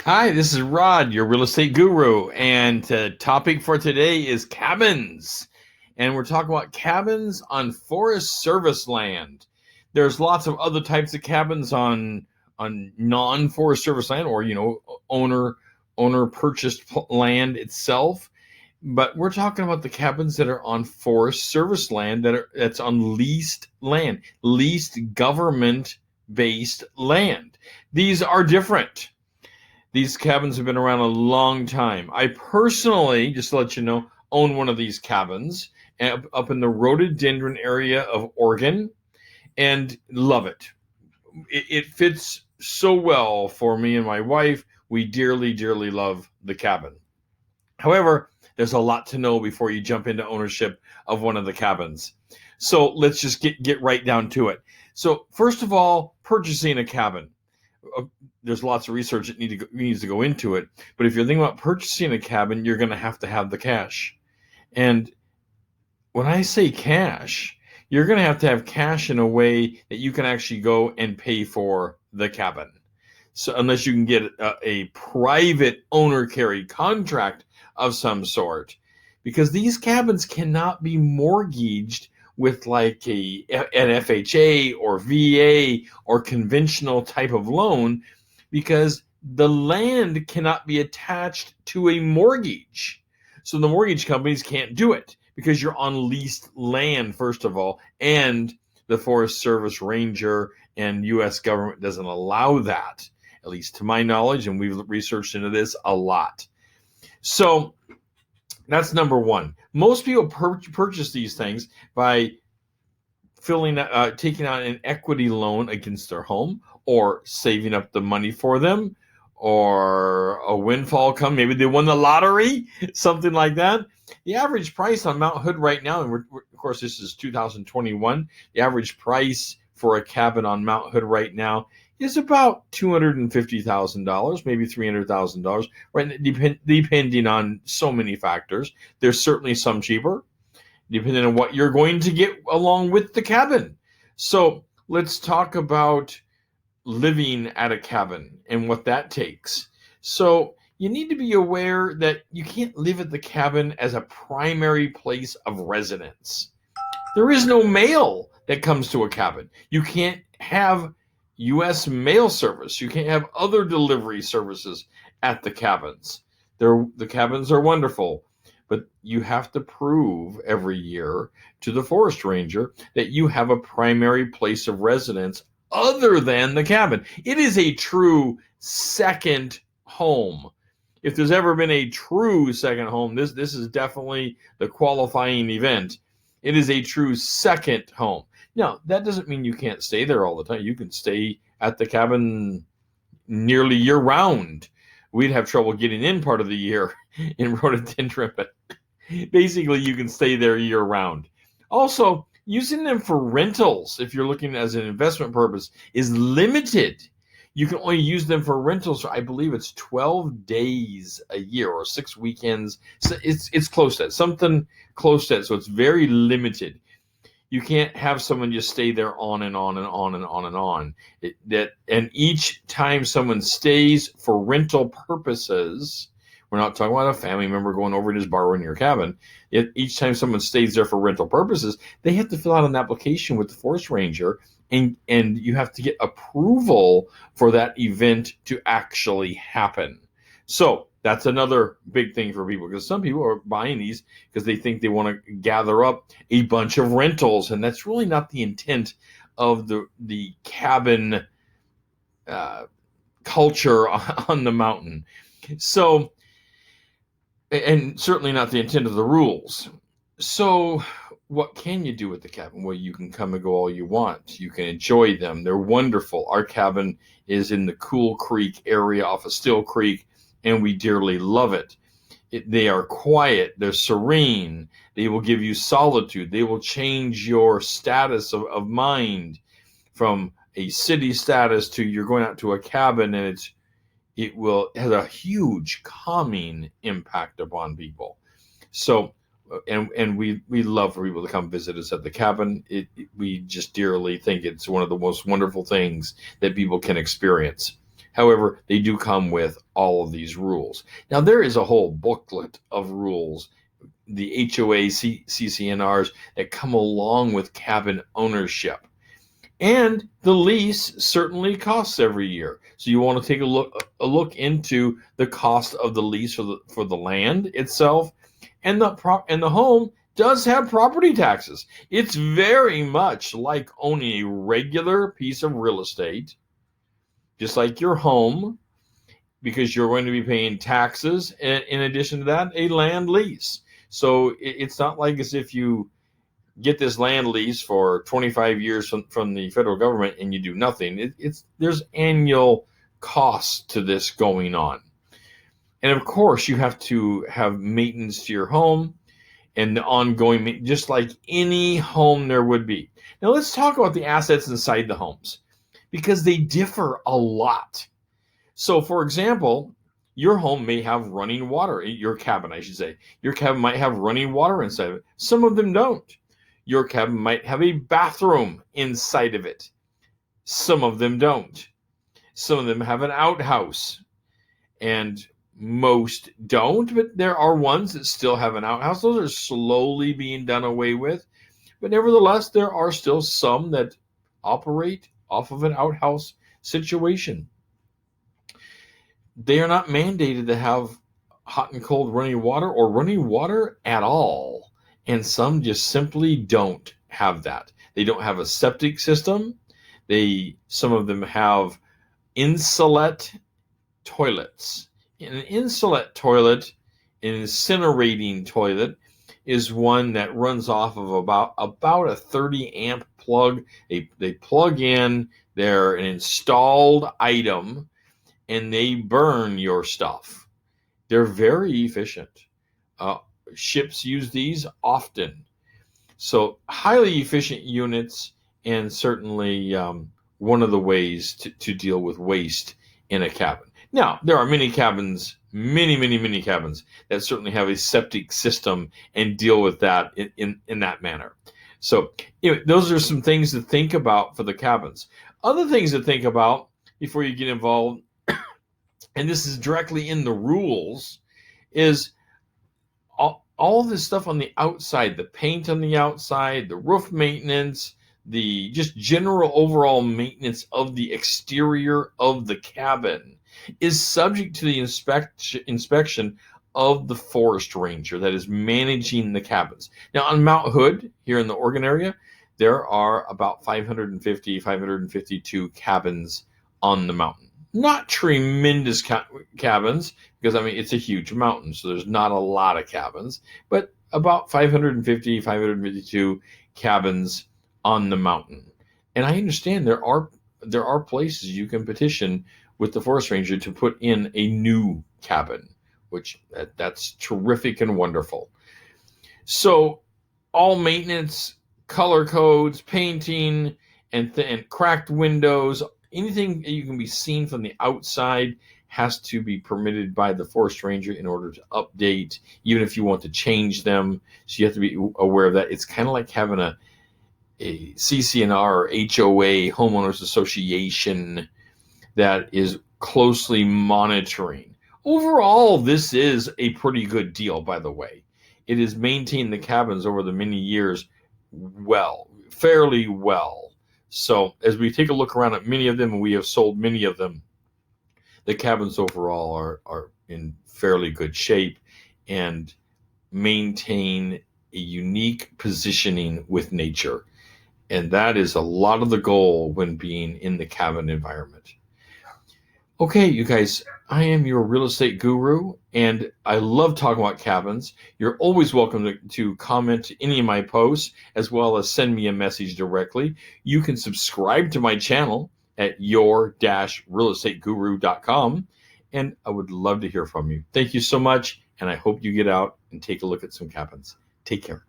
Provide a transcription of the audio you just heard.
Hi, this is Rod, your real estate guru, and the topic for today is cabins. And we're talking about cabins on Forest Service land. There's lots of other types of cabins on non-Forest Service land, or owner purchased land itself. But we're talking about the cabins that are on Forest Service land that's on leased land, leased government based land. These are different. These cabins have been around a long time. I personally, just to let you know, own one of these cabins up in the rhododendron area of Oregon and love it. It fits so well for me and my wife. We dearly, dearly love the cabin. However, there's a lot to know before you jump into ownership of one of the cabins. So let's just get right down to it. So first of all, purchasing a cabin. There's lots of research that needs to go into it. But if you're thinking about purchasing a cabin, you're going to have the cash. And when I say cash, you're going to have cash in a way that you can actually go and pay for the cabin. So unless you can get a private owner carry contract of some sort, because these cabins cannot be mortgaged with like an FHA or VA or conventional type of loan, because the land cannot be attached to a mortgage. So the mortgage companies can't do it because you're on leased land, first of all, and the Forest Service Ranger and U.S. government doesn't allow that, at least to my knowledge, and we've researched into this a lot. So that's number one. Most people purchase these things by taking out an equity loan against their home, or saving up the money for them, or a windfall come. Maybe they won the lottery, something like that. The average price on Mount Hood right now, and of course this is 2021, the average price for a cabin on Mount Hood right now is about $250,000, maybe $300,000, right? Depending on so many factors. There's certainly some cheaper, depending on what you're going to get along with the cabin. So let's talk about living at a cabin and what that takes. So you need to be aware that you can't live at the cabin as a primary place of residence. There is no mail that comes to a cabin. You can't have U.S. mail service. You can't have other delivery services at the cabins. The cabins are wonderful, but you have to prove every year to the forest ranger that you have a primary place of residence other than the cabin. It is a true second home. If there's ever been a true second home, this is definitely the qualifying event. It is a true second home. Now, that doesn't mean you can't stay there all the time. You can stay at the cabin nearly year round. We'd have trouble getting in part of the year in rhododendron, but basically you can stay there year round. Also, using them for rentals, if you're looking as an investment purpose, is limited. You can only use them for rentals for, I believe it's 12 days a year or 6 weekends. So it's close to that, something close to that. So it's very limited. You can't have someone just stay there on and on and on and on and on. And each time someone stays for rental purposes, we're not talking about a family member going over and just borrowing your cabin. Each time someone stays there for rental purposes, they have to fill out an application with the forest ranger, and you have to get approval for that event to actually happen. So that's another big thing for people, because some people are buying these because they think they want to gather up a bunch of rentals, and that's really not the intent of the cabin culture on the mountain. So, and certainly not the intent of the rules. So what can you do with the cabin? Well, you can come and go all you want. You can enjoy them. They're wonderful. Our cabin is in the Cool Creek area off of Still Creek, and we dearly love it. They are quiet. They're serene. They will give you solitude. They will change your status of mind from a city status to you're going out to a cabin, and it has a huge calming impact upon people. So, and we love for people to come visit us at the cabin. We just dearly think it's one of the most wonderful things that people can experience. However, they do come with all of these rules. Now, there is a whole booklet of rules, the HOA CCNRs, that come along with cabin ownership. And the lease certainly costs every year. So you want to take a look into the cost of the lease for the land itself, and the home does have property taxes. It's very much like owning a regular piece of real estate, just like your home, because you're going to be paying taxes, and in addition to that, a land lease. So it's not like as if you get this land lease for 25 years from the federal government and you do nothing. There's annual costs to this going on. And of course, you have to have maintenance to your home and the ongoing, just like any home there would be. Now let's talk about the assets inside the homes, because they differ a lot. So for example, your home may have running water, your cabin, I should say. Your cabin might have running water inside of it. Some of them don't. Your cabin might have a bathroom inside of it. Some of them don't. Some of them have an outhouse, and most don't, but there are ones that still have an outhouse. Those are slowly being done away with, but nevertheless, there are still some that operate off of an outhouse situation. They are not mandated to have hot and cold running water or running water at all. And some just simply don't have that. They don't have a septic system. Some of them have insulate toilets. An insulate toilet, an incinerating toilet, is one that runs off of about a 30 amp plug. They plug in, they're an installed item, and they burn your stuff. They're very efficient. Ships use these often. So highly efficient units, and certainly one of the ways to deal with waste in a cabin. Now, there are many cabins, many cabins that certainly have a septic system and deal with that in that manner. So those are some things to think about for the cabins. Other things to think about before you get involved, and this is directly in the rules, is all this stuff on the outside, the paint on the outside, the roof maintenance, the just general overall maintenance of the exterior of the cabin is subject to the inspection of the forest ranger that is managing the cabins. Now, on Mount Hood, here in the Oregon area, there are about 552 cabins on the mountain. Not tremendous cabins, because it's a huge mountain, so there's not a lot of cabins, but about 552 cabins on the mountain. And I understand there are places you can petition with the forest ranger to put in a new cabin, which that's terrific and wonderful. So all maintenance, color codes, painting, and cracked windows, anything that you can be seen from the outside has to be permitted by the forest ranger in order to update, even if you want to change them. So you have to be aware of that. It's kind of like having a CCNR or HOA, homeowners association, that is closely monitoring. Overall, this is a pretty good deal, by the way. It has maintained the cabins over the many years fairly well. So as we take a look around at many of them, and we have sold many of them, the cabins overall are in fairly good shape and maintain a unique positioning with nature. And that is a lot of the goal when being in the cabin environment. Okay, you guys, I am your real estate guru, and I love talking about cabins. You're always welcome to comment to any of my posts, as well as send me a message directly. You can subscribe to my channel at your-realestateguru.com, and I would love to hear from you. Thank you so much, and I hope you get out and take a look at some cabins. Take care.